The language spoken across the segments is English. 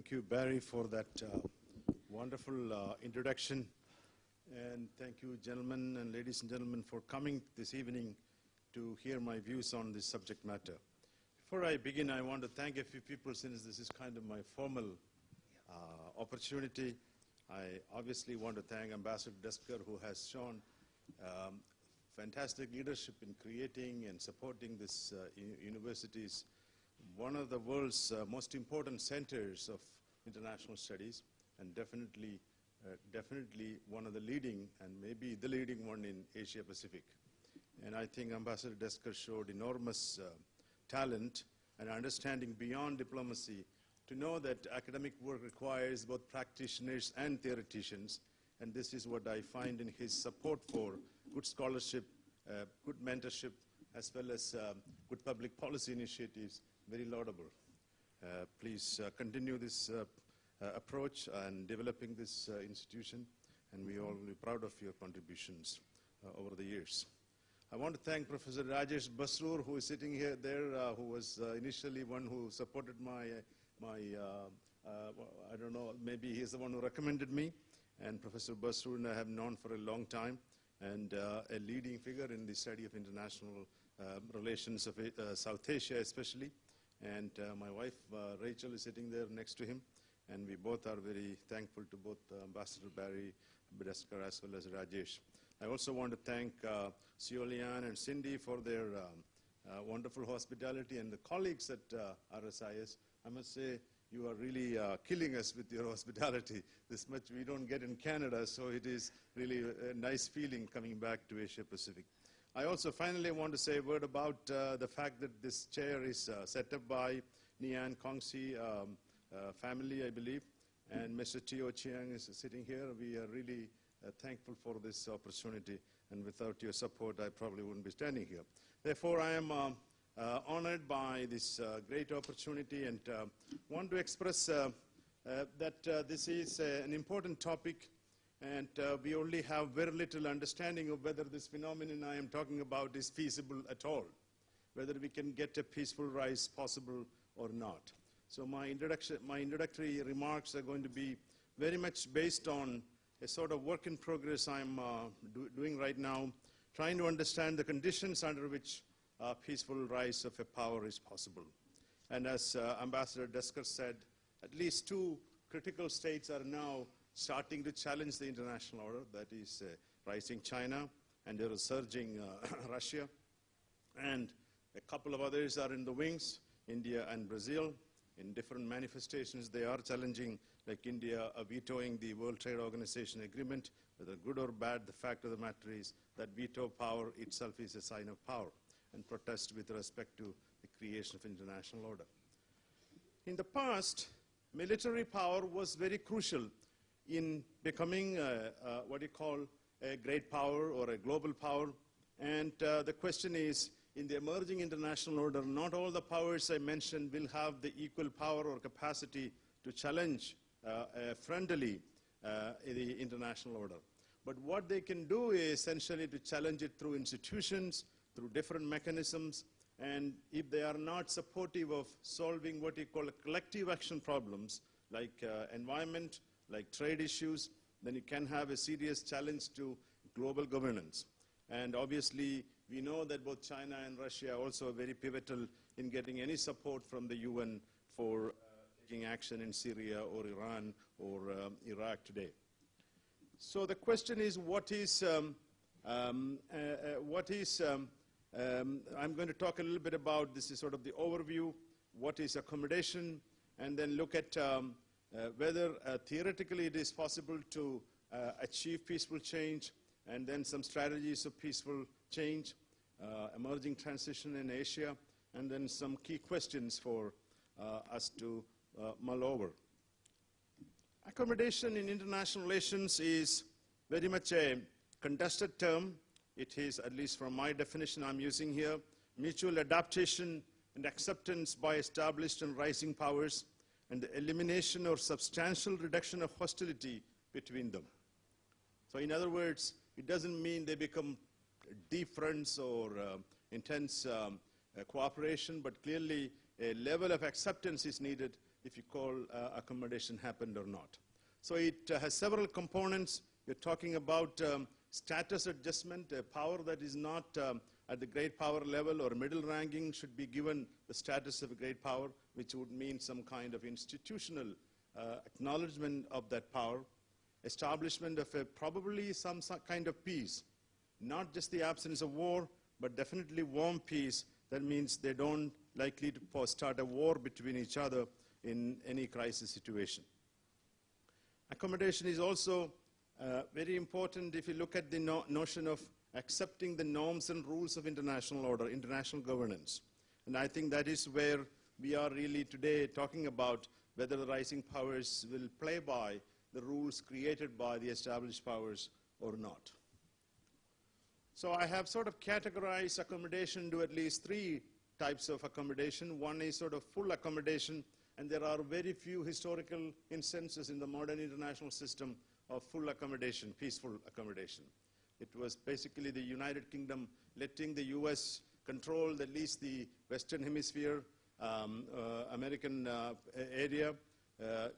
Thank you, Barry, for that wonderful introduction. And thank you, gentlemen and ladies and gentlemen, for coming this evening to hear my views on this subject matter. Before I begin, I want to thank a few people, since this is kind of my formal opportunity. I obviously want to thank Ambassador Desker, who has shown fantastic leadership in creating and supporting this university's one of the world's most important centers of international studies, and definitely one of the leading, and maybe the leading one in Asia Pacific. And I think Ambassador Desker showed enormous talent and understanding beyond diplomacy to know that academic work requires both practitioners and theoreticians, and this is what I find in his support for good scholarship, good mentorship, as well as good public policy initiatives, very laudable. Please continue this approach and developing this institution, and we all will be proud of your contributions over the years. I want to thank Professor Rajesh Basrur, who is sitting here who was initially one who supported I don't know, maybe he's the one who recommended me, and Professor Basrur I have known for a long time, and a leading figure in the study of international relations of South Asia especially. And my wife, Rachel, is sitting there next to him, and we both are very thankful to both Ambassador Barry Desker as well as Rajesh. I also want to thank Siolian and Cindy for their wonderful hospitality, and the colleagues at RSIS. I must say, you are really killing us with your hospitality. This much we don't get in Canada, so it is really a nice feeling coming back to Asia Pacific. I also finally want to say a word about the fact that this chair is set up by Nian Kongsi family, I believe, and Mr. Teo Chiang is sitting here. We are really thankful for this opportunity, and without your support, I probably wouldn't be standing here. Therefore, I am honored by this great opportunity, and want to express that this is an important topic, and we only have very little understanding of whether this phenomenon I am talking about is feasible at all, whether we can get a peaceful rise possible or not. So my introductory remarks are going to be very much based on a sort of work in progress I'm doing right now, trying to understand the conditions under which peaceful rise of a power is possible. And as Ambassador Desker said, at least two critical states are now starting to challenge the international order, that is rising China and a resurging Russia. And a couple of others are in the wings, India and Brazil. In different manifestations, they are challenging, like India vetoing the World Trade Organization agreement. Whether good or bad, the fact of the matter is that veto power itself is a sign of power, and protest with respect to the creation of international order. In the past, military power was very crucial in becoming what you call a great power or a global power. And the question is, in the emerging international order, not all the powers I mentioned will have the equal power or capacity to challenge frontally the international order. But what they can do is essentially to challenge it through institutions, through different mechanisms, and if they are not supportive of solving what you call collective action problems, like environment, like trade issues, then you can have a serious challenge to global governance. And obviously, we know that both China and Russia are also very pivotal in getting any support from the UN for taking action in Syria or Iran or Iraq today. So the question is, I'm going to talk a little bit about, this is sort of the overview, what is accommodation, and then look at whether theoretically it is possible to achieve peaceful change, and then some strategies of peaceful change, emerging transition in Asia, and then some key questions for us to mull over. Accommodation in international relations is very much a contested term. It is, at least from my definition I'm using here, mutual adaptation and acceptance by established and rising powers, and the elimination or substantial reduction of hostility between them. So in other words, it doesn't mean they become deep friends or intense cooperation, but clearly a level of acceptance is needed, if you call accommodation happened or not. So it has several components. We're talking about status adjustment, a power that is not at the great power level or middle ranking should be given the status of a great power, which would mean some kind of institutional acknowledgement of that power, establishment of probably some kind of peace, not just the absence of war, but definitely warm peace. That means they don't likely to start a war between each other in any crisis situation. Accommodation is also very important if you look at the notion of accepting the norms and rules of international order, international governance. And I think that is where we are really today talking about whether the rising powers will play by the rules created by the established powers or not. So I have sort of categorized accommodation into at least three types of accommodation. One is sort of full accommodation, and there are very few historical instances in the modern international system of full accommodation, peaceful accommodation. It was basically the United Kingdom letting the US control at least the Western Hemisphere, American area,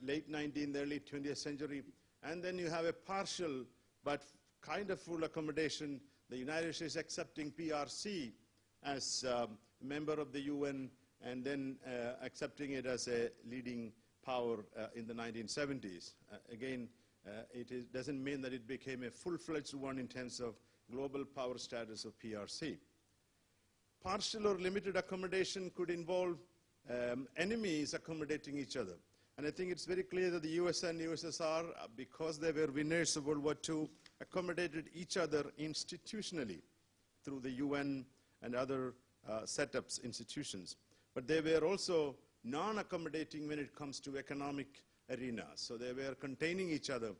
late 19th, early 20th century. And then you have a partial but kind of full accommodation, the United States accepting PRC as a member of the UN and then accepting it as a leading power in the 1970s. Again, it doesn't mean that it became a full-fledged one in terms of global power status of PRC. Partial or limited accommodation could involve enemies accommodating each other. And I think it's very clear that the US and USSR, because they were winners of World War II, accommodated each other institutionally through the UN and other setups, institutions. But they were also non-accommodating when it comes to economic arena. So they were containing each other,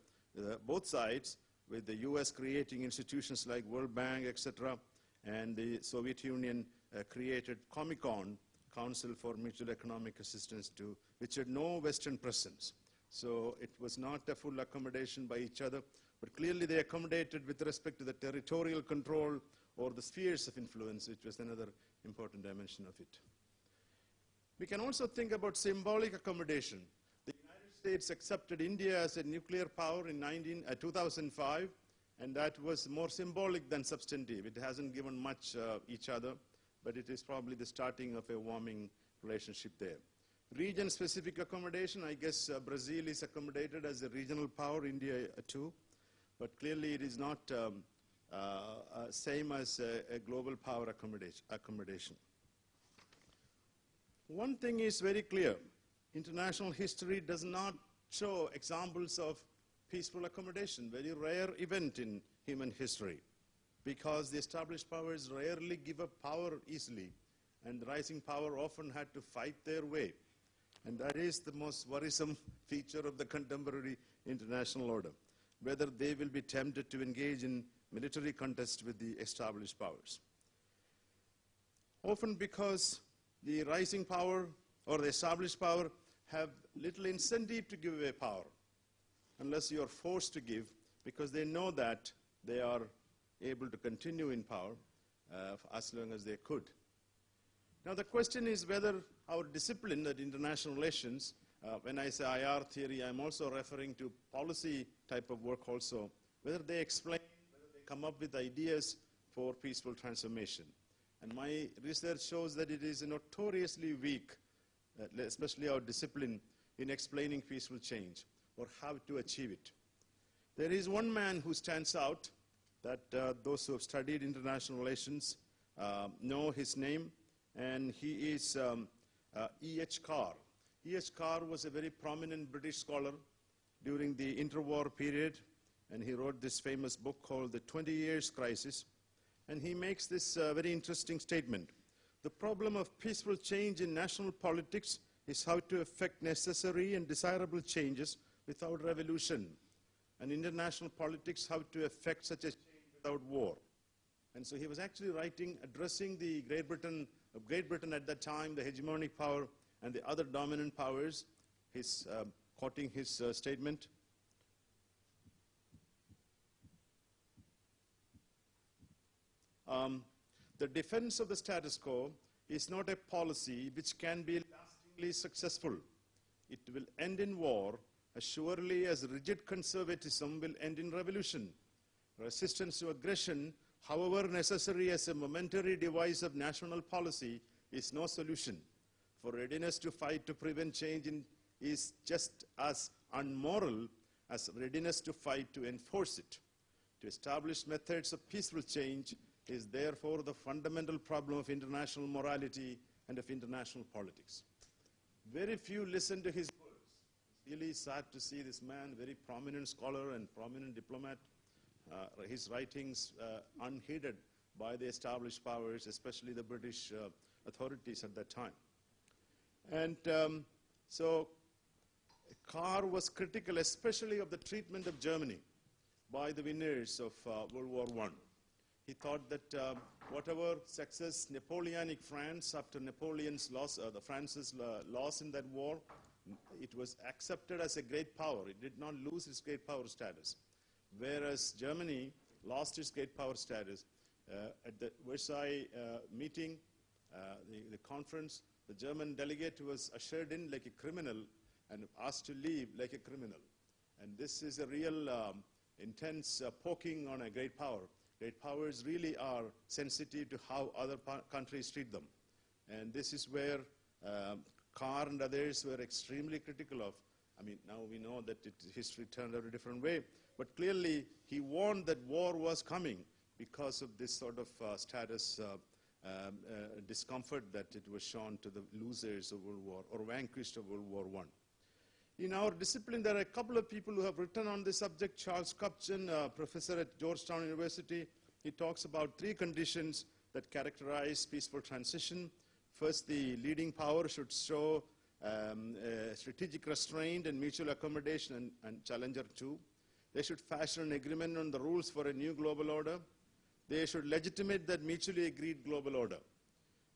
both sides, with the US creating institutions like World Bank, etc., and the Soviet Union created Comecon, Council for Mutual Economic Assistance, which had no Western presence. So it was not a full accommodation by each other, but clearly they accommodated with respect to the territorial control or the spheres of influence, which was another important dimension of it. We can also think about symbolic accommodation. The United States accepted India as a nuclear power in 2005, and that was more symbolic than substantive. It hasn't given much each other, but it is probably the starting of a warming relationship there. Region-specific accommodation, I guess Brazil is accommodated as a regional power, India too, but clearly it is not same as a global power accommodation. One thing is very clear. International history does not show examples of peaceful accommodation, very rare event in human history, because the established powers rarely give up power easily, and the rising power often had to fight their way. And that is the most worrisome feature of the contemporary international order, whether they will be tempted to engage in military contest with the established powers. Often because the rising power or the established power have little incentive to give away power unless you are forced to give, because they know that they are able to continue in power as long as they could. Now the question is whether our discipline at international relations, when I say IR theory, I'm also referring to policy type of work also, whether they explain, whether they come up with ideas for peaceful transformation. And my research shows that it is notoriously weak, especially our discipline, in explaining peaceful change or how to achieve it. There is one man who stands out that those who have studied international relations know his name, and he is E.H. Carr. E.H. Carr was a very prominent British scholar during the interwar period, and he wrote this famous book called The 20 Years Crisis. And he makes this very interesting statement. The problem of peaceful change in national politics is how to effect necessary and desirable changes without revolution. And international politics, how to effect such a change without war. And so he was actually writing, addressing the Great Britain at that time, the hegemonic power, and the other dominant powers. He's quoting his statement. The defense of the status quo is not a policy which can be lastingly successful. it will end in war as surely as rigid conservatism will end in revolution. Resistance to aggression, however necessary as a momentary device of national policy, is no solution. For readiness to fight to prevent change is just as unmoral as readiness to fight to enforce it. To establish methods of peaceful change is therefore the fundamental problem of international morality and of international politics. Very few listen to his words. It's really sad to see this man, very prominent scholar and prominent diplomat, his writings unheeded by the established powers, especially the British authorities at that time. And so Carr was critical, especially of the treatment of Germany by the winners of World War I. He thought that whatever success Napoleonic France, after Napoleon's loss, France's loss in that war, it was accepted as a great power. It did not lose its great power status. Whereas Germany lost its great power status. At the Versailles meeting, the conference, the German delegate was ushered in like a criminal and asked to leave like a criminal. And this is a real intense poking on a great power. Great powers really are sensitive to how other countries treat them. And this is where Carr and others were extremely critical of. I mean, now we know that history turned out a different way. But clearly, he warned that war was coming because of this sort of status discomfort that it was shown to the losers of World War or vanquished of World War I. In our discipline, there are a couple of people who have written on this subject. Charles Kupchan, professor at Georgetown University, he talks about 3 conditions that characterize peaceful transition. First, the leading power should show strategic restraint and mutual accommodation, and challenger 2. They should fashion an agreement on the rules for a new global order. They should legitimate that mutually agreed global order.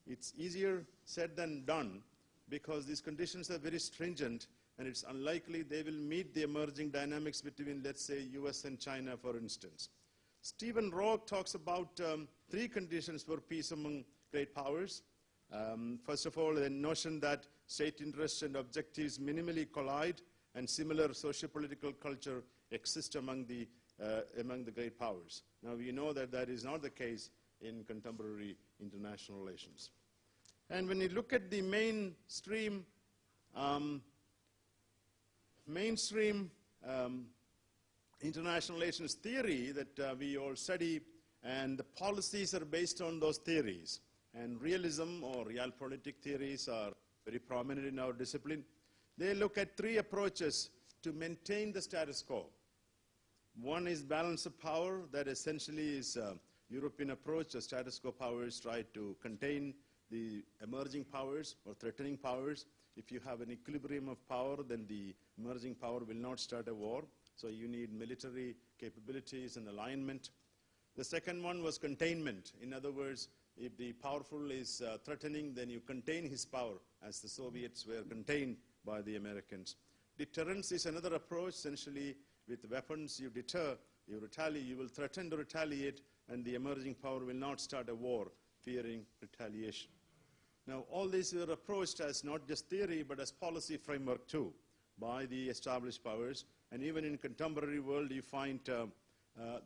It's easier said than done because these conditions are very stringent, and it's unlikely they will meet the emerging dynamics between, let's say, US and China, for instance. Stephen Rock talks about 3 conditions for peace among great powers. First of all, the notion that state interests and objectives minimally collide and similar socio-political culture exist among the great powers. Now, we know that that is not the case in contemporary international relations. And when you look at the mainstream international relations theory that we all study, and the policies are based on those theories. And realism or realpolitik theories are very prominent in our discipline. They look at 3 approaches to maintain the status quo. One is balance of power. That essentially is a European approach. The status quo powers try to contain the emerging powers or threatening powers. If you have an equilibrium of power, then the emerging power will not start a war. So you need military capabilities and alignment. The second one was containment. In other words, if the powerful is threatening, then you contain his power, as the Soviets were contained by the Americans. Deterrence is another approach. Essentially, with weapons, you deter, you retaliate, you will threaten to retaliate, and the emerging power will not start a war, fearing retaliation. Now, all these were approached as not just theory, but as policy framework too, by the established powers. And even in contemporary world, you find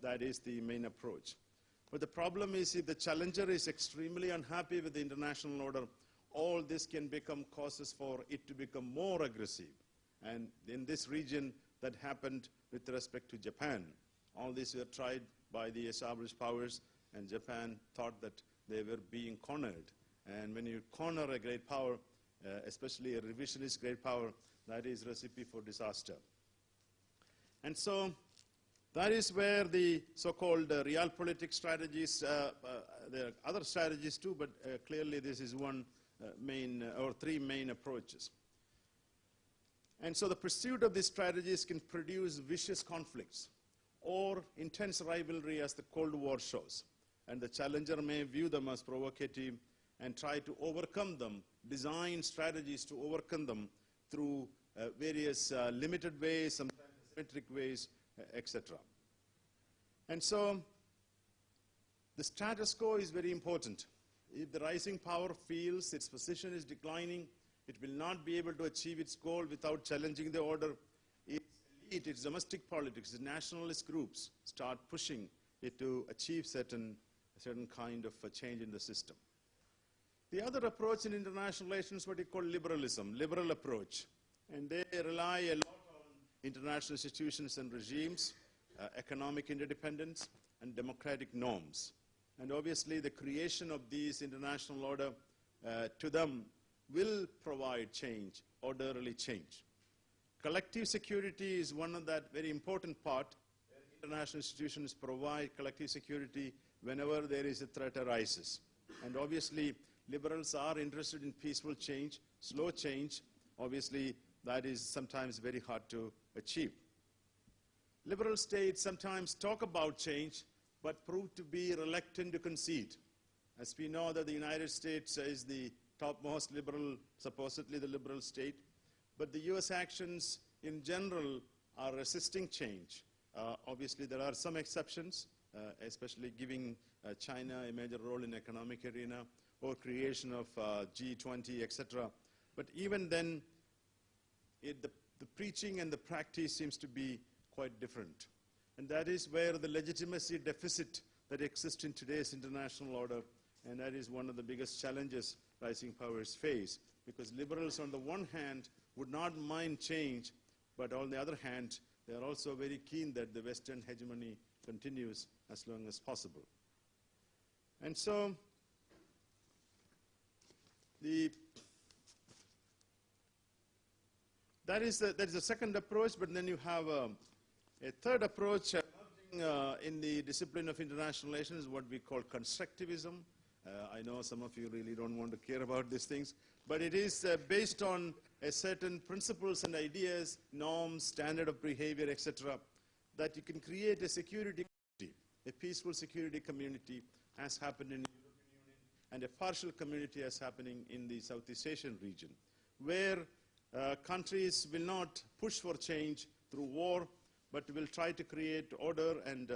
that is the main approach. But the problem is, if the challenger is extremely unhappy with the international order, all this can become causes for it to become more aggressive. And in this region, that happened with respect to Japan. All these were tried by the established powers, and Japan thought that they were being cornered. And when you corner a great power, especially a revisionist great power, that is recipe for disaster. And so that is where the so-called realpolitik strategies, there are other strategies too, but clearly this is one main, or 3 main approaches. And so the pursuit of these strategies can produce vicious conflicts or intense rivalry, as the Cold War shows. And the challenger may view them as provocative and try to overcome them, design strategies to overcome them through various limited ways, sometimes symmetric ways, etc. And so the status quo is very important. If the rising power feels its position is declining, It will not be able to achieve its goal without challenging the order. Its elite, its domestic politics, its nationalist groups start pushing it to achieve certain kind of a change in the system. The other approach in international relations is what you call liberalism, liberal approach. And they rely a lot on international institutions and regimes, economic interdependence, and democratic norms. And obviously the creation of these international order to them will provide change, orderly change. Collective security is one of that very important part. International institutions provide collective security whenever there is a threat arises. And obviously liberals are interested in peaceful change, slow change. Obviously that is sometimes very hard to achieve. Liberal states sometimes talk about change but prove to be reluctant to concede. As we know that the United States is the topmost liberal, supposedly the liberal state, but the US actions in general are resisting change. Obviously there are some exceptions, especially giving China a major role in economic arena or creation of G20, etc. But even then, the preaching and the practice seems to be quite different. And that is where the legitimacy deficit that exists in today's international order, and that is one of the biggest challenges rising powers face, because liberals on the one hand would not mind change, but on the other hand, they are also very keen that the Western hegemony continues as long as possible. And so, that is the second approach, but then you have a third approach in the discipline of international relations, what we call constructivism. I know some of you really don't want to care about these things, but it is based on a certain principles and ideas, norms, standard of behavior, etc., that you can create a security community, a peaceful security community, as happened in the European Union, and a partial community as happening in the Southeast Asian region, where countries will not push for change through war, but will try to create order and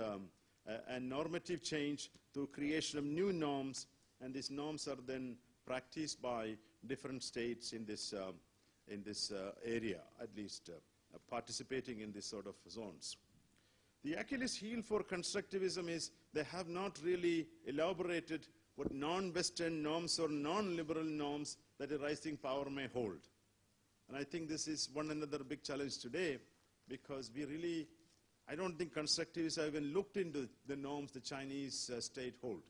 normative change through creation of new norms, and these norms are then practiced by different states in this area, at least participating in this sort of zones. The Achilles heel for constructivism is they have not really elaborated what non-Western norms or non-liberal norms that a rising power may hold. And I think this is one another big challenge today, because I don't think constructivists have even looked into the norms the Chinese state hold.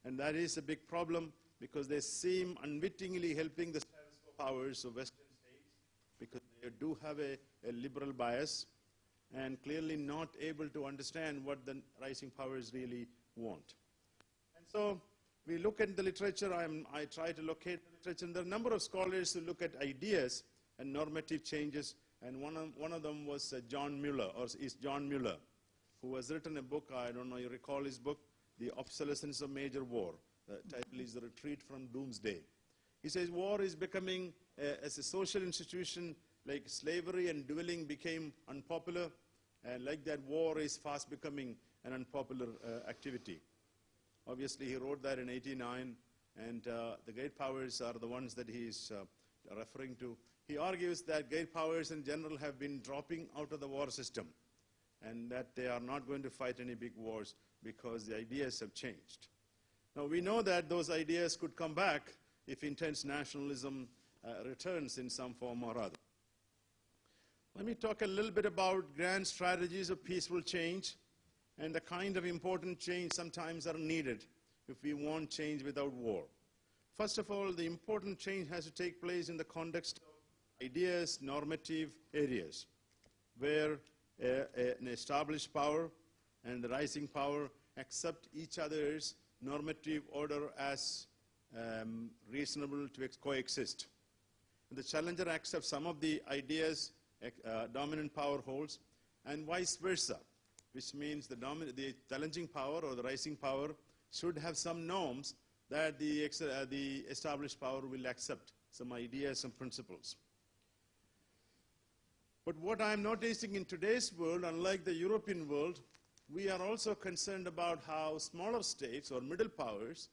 And that is a big problem, because they seem unwittingly helping the status quo powers of Western states, because they do have a liberal bias and clearly not able to understand what the rising powers really want. And so we look at the literature. I try to locate the literature, and there are a number of scholars who look at ideas and normative changes, and one of them was John Mueller, or is John Mueller, who has written a book. I don't know, you recall his book, The Obsolescence of Major War. The title is The Retreat from Doomsday. He says war is becoming, as a social institution, like slavery and dueling became unpopular, and like that war is fast becoming an unpopular activity. Obviously he wrote that in '89, and the great powers are the ones that he is referring to. He argues that great powers in general have been dropping out of the war system, and that they are not going to fight any big wars because the ideas have changed. Now we know that those ideas could come back if intense nationalism returns in some form or other. Let me talk a little bit about grand strategies of peaceful change and the kind of important change sometimes are needed if we want change without war. First of all, the important change has to take place in the context of ideas, normative areas, where an established power and the rising power accept each other's normative order as reasonable to coexist. And the challenger accepts some of the ideas dominant power holds, and vice versa, which means the challenging power or the rising power should have some norms that the established power will accept, some ideas and principles. But what I'm noticing in today's world, unlike the European world, we are also concerned about how smaller states or middle powers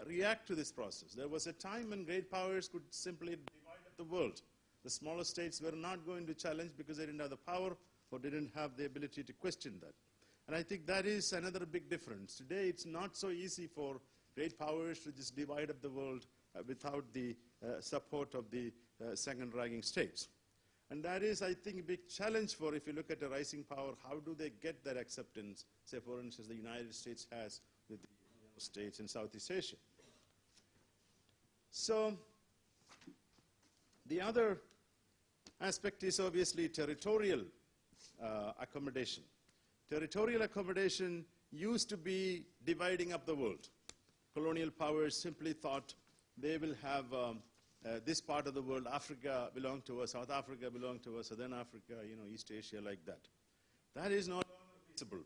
react to this process. There was a time when great powers could simply divide up the world. The smaller states were not going to challenge because they didn't have the power or didn't have the ability to question that. And I think that is another big difference. Today, it's not so easy for great powers to just divide up the world without the support of the second-ranking states. And that is, I think, a big challenge for, if you look at a rising power, how do they get that acceptance, say, for instance, the United States has with the states in Southeast Asia. So the other aspect is obviously territorial accommodation. Territorial accommodation used to be dividing up the world. Colonial powers simply thought they will have this part of the world, Africa belong to us, South Africa belong to us, Southern Africa, East Asia, like that. That is no longer feasible.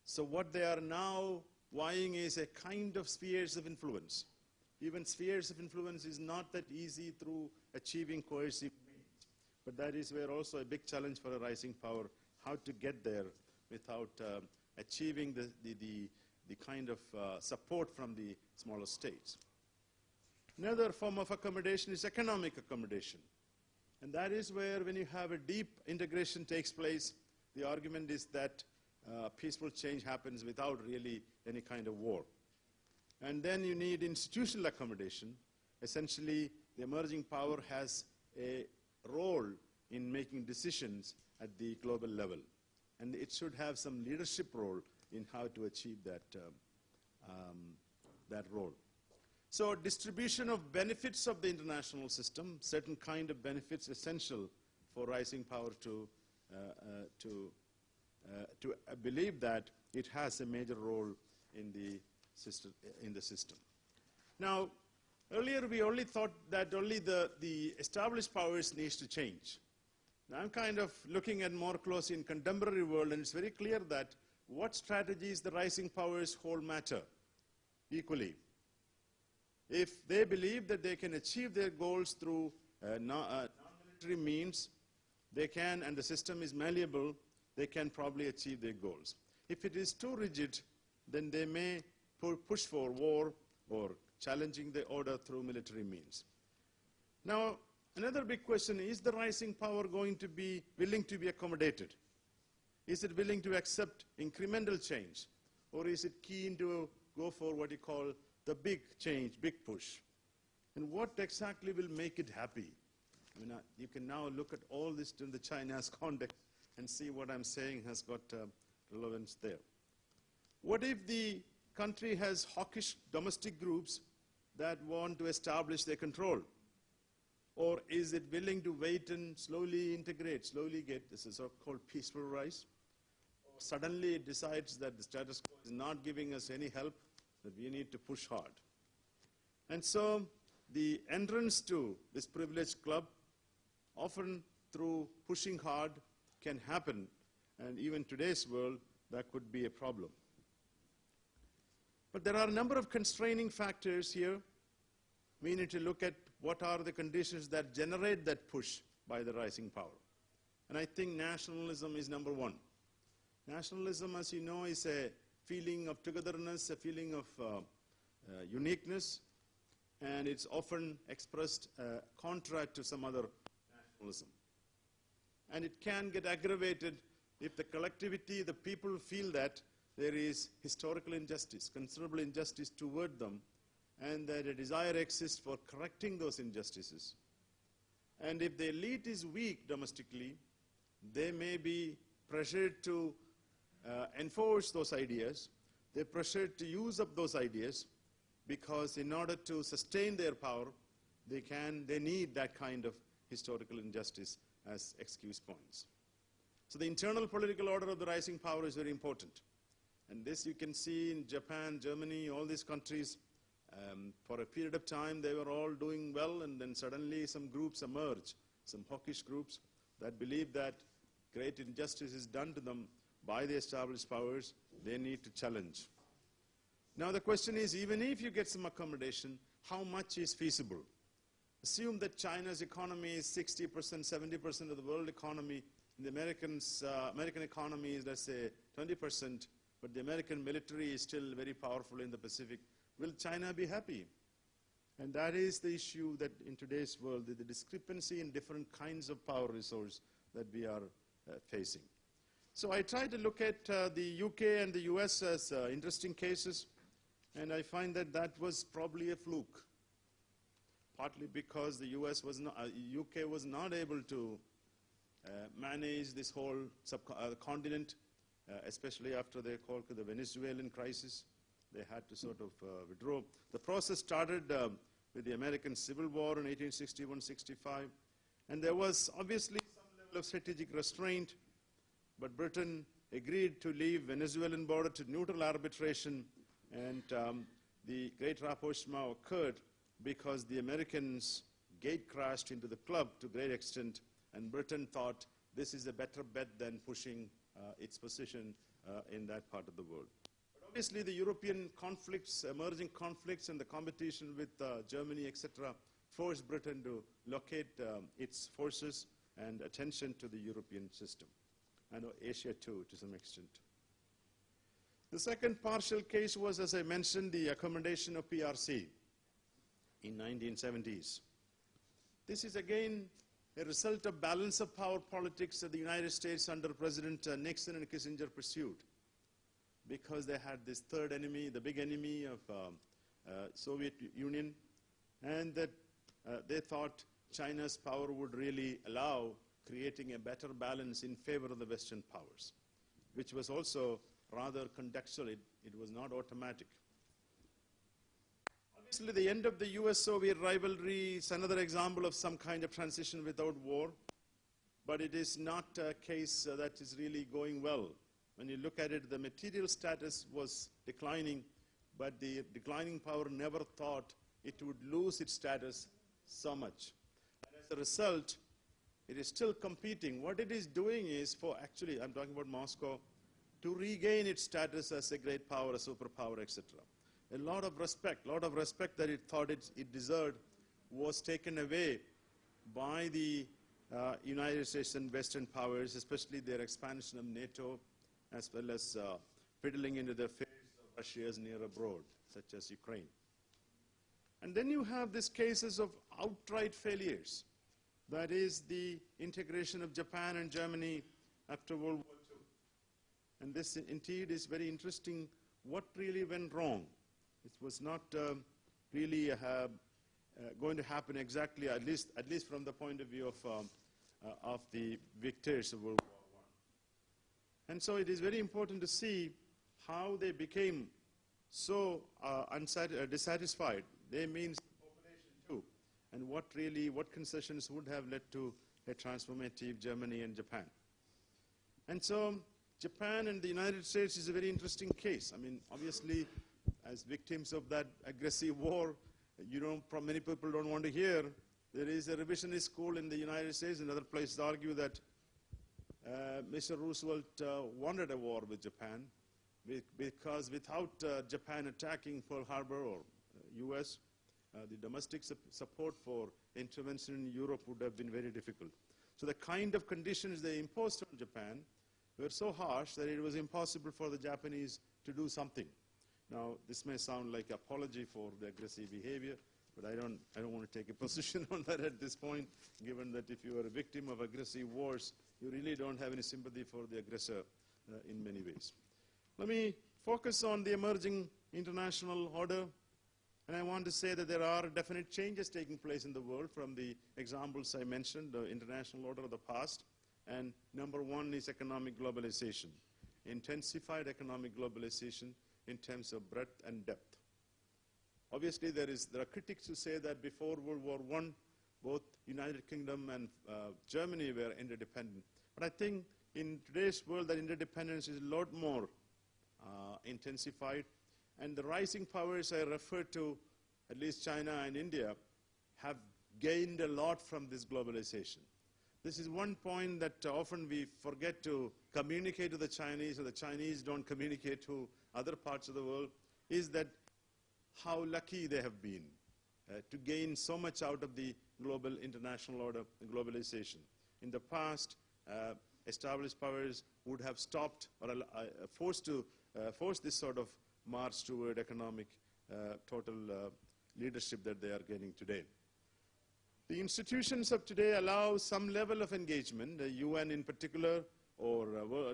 So what they are now vying is a kind of spheres of influence. Even spheres of influence is not that easy through achieving coercive means. But that is where also a big challenge for a rising power, how to get there without achieving the kind of support from the smaller states. Another form of accommodation is economic accommodation. And that is where, when you have a deep integration takes place, the argument is that peaceful change happens without really any kind of war. And then you need institutional accommodation. Essentially, the emerging power has a role in making decisions at the global level. And it should have some leadership role in how to achieve that role. So distribution of benefits of the international system, certain kind of benefits essential for rising power to believe that it has a major role in the system. Now, earlier we only thought that only the established powers needs to change. Now I'm kind of looking at more closely in contemporary world, and it's very clear that what strategies the rising powers hold matter equally. If they believe that they can achieve their goals through non-military means, they can, and the system is malleable, they can probably achieve their goals. If it is too rigid, then they may push for war or challenging the order through military means. Now, another big question, is the rising power going to be willing to be accommodated? Is it willing to accept incremental change? Or is it keen to go for what you call the big change, big push? And what exactly will make it happy? I mean, you can now look at all this in the China's context and see what I'm saying has got relevance there. What if the country has hawkish domestic groups that want to establish their control? Or is it willing to wait and slowly integrate, slowly get, this is so-called peaceful rise? Or suddenly it decides that the status quo is not giving us any help, that we need to push hard. And so the entrance to this privileged club, often through pushing hard, can happen. And even today's world, that could be a problem. But there are a number of constraining factors here. We need to look at what are the conditions that generate that push by the rising power. And I think nationalism is number one. Nationalism, as you know, is a feeling of togetherness, a feeling of uniqueness, and it's often expressed contrary to some other nationalism. And it can get aggravated if the collectivity, the people feel that there is historical injustice, considerable injustice toward them, and that a desire exists for correcting those injustices. And if the elite is weak domestically, they may be pressured to enforce those ideas. They're pressured to use up those ideas because in order to sustain their power, they need that kind of historical injustice as excuse points. So the internal political order of the rising power is very important. And this you can see in Japan, Germany, all these countries. For a period of time, they were all doing well, and then suddenly some groups emerge, some hawkish groups that believe that great injustice is done to them by the established powers. They need to challenge. Now the question is, even if you get some accommodation, how much is feasible? Assume that China's economy is 60%, 70% of the world economy. The American economy is, let's say, 20%, but the American military is still very powerful in the Pacific. Will China be happy? And that is the issue that in today's world, the discrepancy in different kinds of power resource that we are facing. So I try to look at the UK and the US as interesting cases, and I find that that was probably a fluke, partly because the UK was not able to manage this whole continent, especially after they called the Venezuelan crisis. They had to sort of withdraw. The process started with the American Civil War in 1861-65, and there was obviously some level of strategic restraint, but Britain agreed to leave Venezuelan border to neutral arbitration, and the great rapprochement occurred because the Americans gate-crashed into the club to a great extent, and Britain thought this is a better bet than pushing its position in that part of the world. But obviously, the European conflicts, emerging conflicts, and the competition with Germany, etc., forced Britain to locate its forces and attention to the European system, and Asia too, to some extent. The second partial case was, as I mentioned, the accommodation of PRC in 1970s. This is again a result of balance of power politics that the United States under President Nixon and Kissinger pursued, because they had this third enemy, the big enemy of Soviet Union, and that they thought China's power would really allow creating a better balance in favor of the Western powers, which was also rather contextual. It was not automatic. Obviously, the end of the US-Soviet rivalry is another example of some kind of transition without war, but it is not a case that is really going well. When you look at it, the material status was declining, but the declining power never thought it would lose its status so much. And as a result, it is still competing. What it is doing is for, actually, I'm talking about Moscow, to regain its status as a great power, a superpower, etc. A lot of respect that it thought it deserved was taken away by the United States and Western powers, especially their expansion of NATO, as well as fiddling into the affairs of Russia's near abroad, such as Ukraine. And then you have these cases of outright failures. That is the integration of Japan and Germany after World War II. And this indeed is very interesting. What really went wrong? It was not really going to happen exactly, at least from the point of view of the victors of World War I. And so it is very important to see how they became so dissatisfied. They means the population too, and what concessions would have led to a transformative Germany and Japan. And so Japan and the United States is a very interesting case. I mean, obviously, as victims of that aggressive war, many people don't want to hear. There is a revisionist school in the United States and other places argue that Mr. Roosevelt wanted a war with Japan because without Japan attacking Pearl Harbor or U.S., the domestic support for intervention in Europe would have been very difficult. So the kind of conditions they imposed on Japan were so harsh that it was impossible for the Japanese to do something. Now, this may sound like an apology for the aggressive behavior, but I don't want to take a position on that at this point, given that if you are a victim of aggressive wars, you really don't have any sympathy for the aggressor in many ways. Let me focus on the emerging international order, and I want to say that there are definite changes taking place in the world from the examples I mentioned, the international order of the past, and number one is economic globalization, intensified economic globalization in terms of breadth and depth. Obviously, there are critics who say that before World War I, both United Kingdom and Germany were interdependent. But I think in today's world, that interdependence is a lot more intensified. And the rising powers I referred to, at least China and India, have gained a lot from this globalization. This is one point that often we forget to communicate to the Chinese, or the Chinese don't communicate to other parts of the world, is that how lucky they have been to gain so much out of the global international order, globalization. In the past, established powers would have stopped or forced this sort of march toward economic total leadership that they are getting today. The institutions of today allow some level of engagement, the UN in particular, or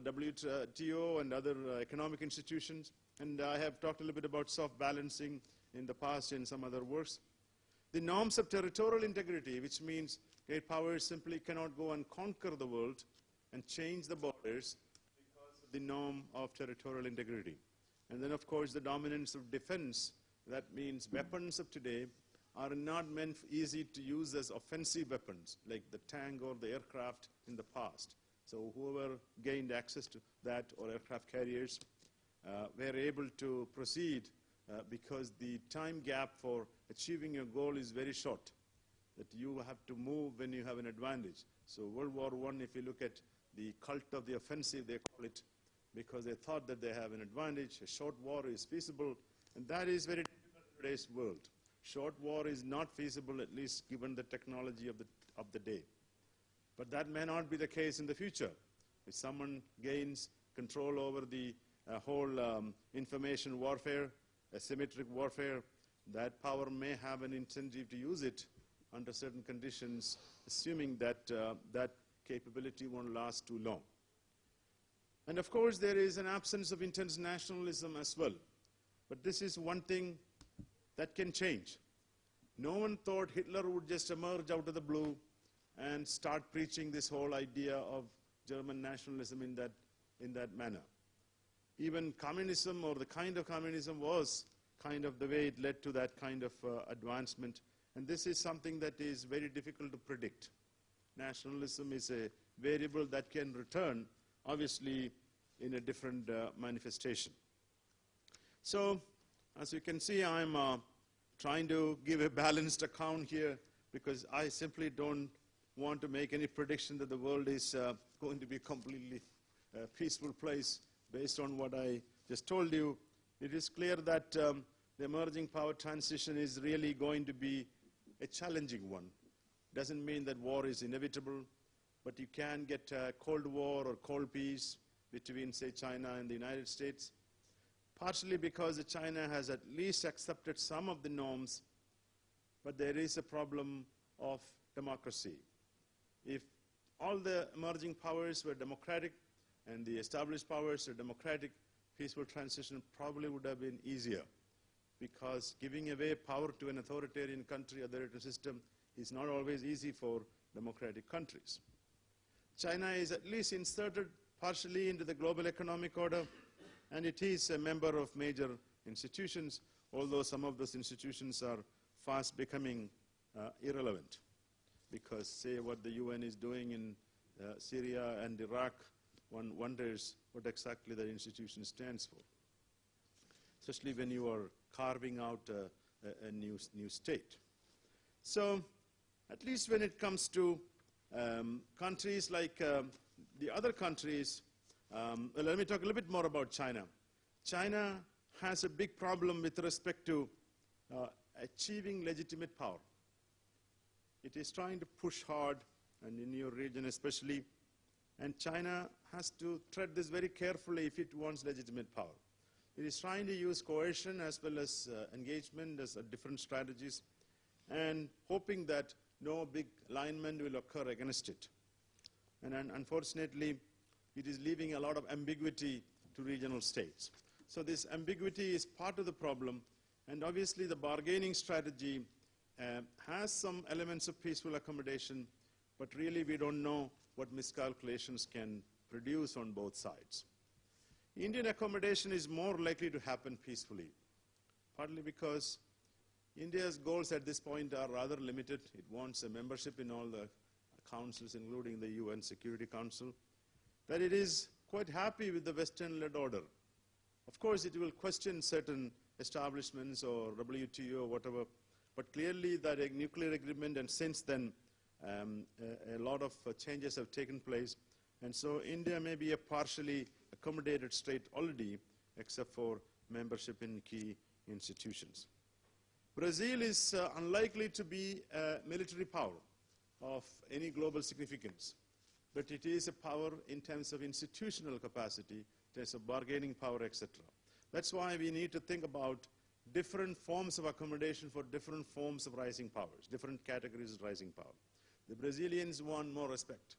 WTO and other economic institutions. And I have talked a little bit about soft balancing in the past in some other works. The norms of territorial integrity, which means great powers simply cannot go and conquer the world and change the borders because of the norm of territorial integrity. And then, of course, the dominance of defense. That means weapons of today are not meant easy to use as offensive weapons, like the tank or the aircraft in the past. So whoever gained access to that, or aircraft carriers, were able to proceed because the time gap for achieving your goal is very short, that you have to move when you have an advantage. So World War I, if you look at the cult of the offensive, they call it, because they thought that they have an advantage. A short war is feasible, and that is very difficult in today's world. Short war is not feasible, at least given the technology of the day. But that may not be the case in the future. If someone gains control over the whole information warfare, asymmetric warfare, that power may have an incentive to use it under certain conditions, assuming that that capability won't last too long. And of course, there is an absence of internationalism as well. But this is one thing that can change. No one thought Hitler would just emerge out of the blue and start preaching this whole idea of German nationalism in that manner. Even communism, or the kind of communism, was kind of the way it led to that kind of advancement. And this is something that is very difficult to predict. Nationalism is a variable that can return, obviously, in a different manifestation. So, as you can see, I'm trying to give a balanced account here, because I simply don't want to make any prediction that the world is going to be a completely peaceful place based on what I just told you. It is clear that the emerging power transition is really going to be a challenging one. Doesn't mean that war is inevitable, but you can get a Cold War or Cold Peace between, say, China and the United States, partially because China has at least accepted some of the norms, but there is a problem of democracy. If all the emerging powers were democratic and the established powers are democratic, peaceful transition probably would have been easier, because giving away power to an authoritarian country, authoritarian system, is not always easy for democratic countries. China is at least inserted partially into the global economic order, and it is a member of major institutions, although some of those institutions are fast becoming irrelevant, because, say, what the UN is doing in Syria and Iraq, one wonders what exactly that institution stands for, especially when you are carving out a new state. So, at least when it comes to countries like the other countries, well, let me talk a little bit more about China. China has a big problem with respect to achieving legitimate power. It is trying to push hard, and in your region especially, and China has to tread this very carefully if it wants legitimate power. It is trying to use coercion as well as engagement as different strategies, and hoping that no big alignment will occur against it. And unfortunately, it is leaving a lot of ambiguity to regional states. So this ambiguity is part of the problem, and obviously the bargaining strategy has some elements of peaceful accommodation, but really we don't know what miscalculations can produce on both sides. Indian accommodation is more likely to happen peacefully, partly because India's goals at this point are rather limited. It wants a membership in all the councils, including the UN Security Council, that it is quite happy with the Western-led order. Of course, it will question certain establishments or WTO or whatever, but clearly that a nuclear agreement, and since then a lot of changes have taken place, and so India may be a partially accommodated state already, except for membership in key institutions. Brazil is unlikely to be a military power of any global significance, but it is a power in terms of institutional capacity, in terms of bargaining power, etc. That's why we need to think about different forms of accommodation for different forms of rising powers, different categories of rising power. The Brazilians want more respect,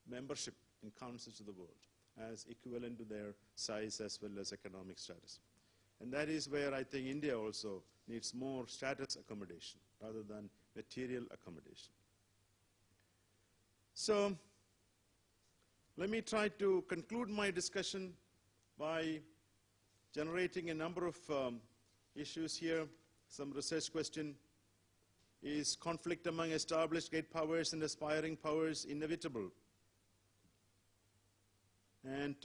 membership in councils of the world as equivalent to their size as well as economic status. And that is where I think India also needs more status accommodation rather than material accommodation. So let me try to conclude my discussion by generating a number of issues here. Some research question: is conflict among established great powers and aspiring powers inevitable? And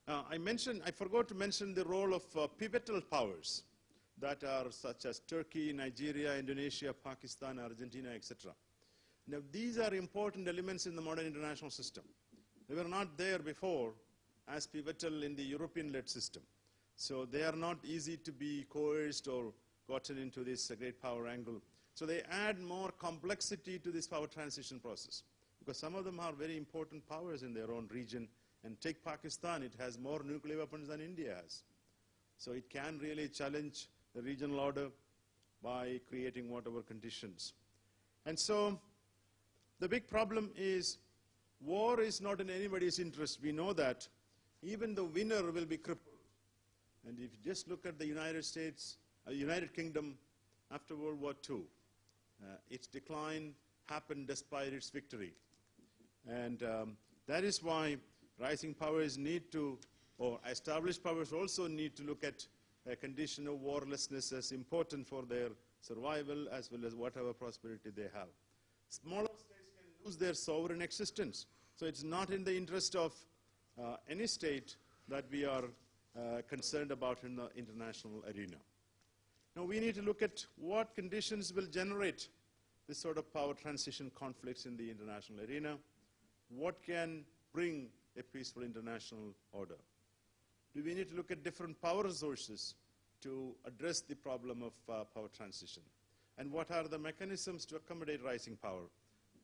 I forgot to mention the role of pivotal powers that are such as Turkey, Nigeria, Indonesia, Pakistan, Argentina, etc. Now, these are important elements in the modern international system. They were not there before as pivotal in the European-led system. So they are not easy to be coerced or gotten into this great power angle. So they add more complexity to this power transition process, because some of them are very important powers in their own region. And take Pakistan, it has more nuclear weapons than India has. So it can really challenge the regional order by creating whatever conditions. And so the big problem is war is not in anybody's interest. We know that. Even the winner will be crippled. And if you just look at the United States, United Kingdom after World War II, its decline happened despite its victory. And that is why rising powers need to, or established powers also need to look at a condition of warlessness as important for their survival as well as whatever prosperity they have. Smaller states can lose their sovereign existence. So it's not in the interest of any state that we are concerned about in the international arena. Now we need to look at what conditions will generate this sort of power transition conflicts in the international arena. What can bring a peaceful international order? Do we need to look at different power sources to address the problem of power transition? And what are the mechanisms to accommodate rising power?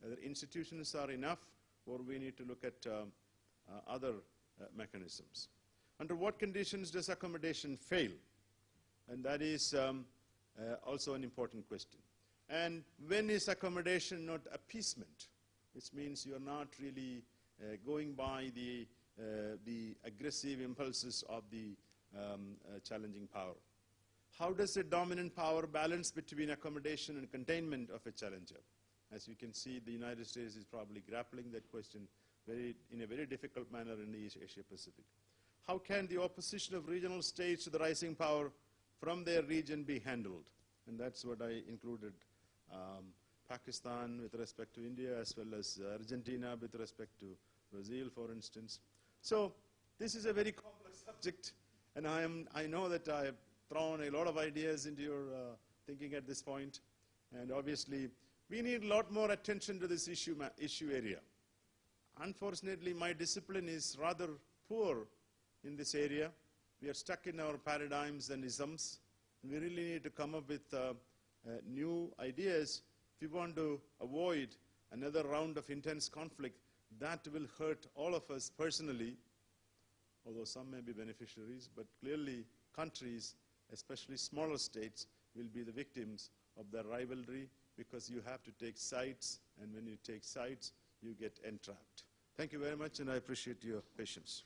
Whether institutions are enough, or we need to look at other mechanisms. Under what conditions does accommodation fail? And that is also an important question. And when is accommodation not appeasement? Which means you're not really going by the aggressive impulses of the challenging power. How does a dominant power balance between accommodation and containment of a challenger? As you can see, the United States is probably grappling that question in a very difficult manner in the Asia Pacific. How can the opposition of regional states to the rising power from their region be handled? And that's what I included. Pakistan with respect to India, as well as Argentina with respect to Brazil, for instance. So this is a very complex subject, and I know that I have thrown a lot of ideas into your thinking at this point. And obviously, we need a lot more attention to this issue area. Unfortunately, my discipline is rather poor in this area. We are stuck in our paradigms and isms. And we really need to come up with new ideas if we want to avoid another round of intense conflict that will hurt all of us personally, although some may be beneficiaries, but clearly countries, especially smaller states, will be the victims of the rivalry, because you have to take sides, and when you take sides, you get entrapped. Thank you very much, and I appreciate your patience.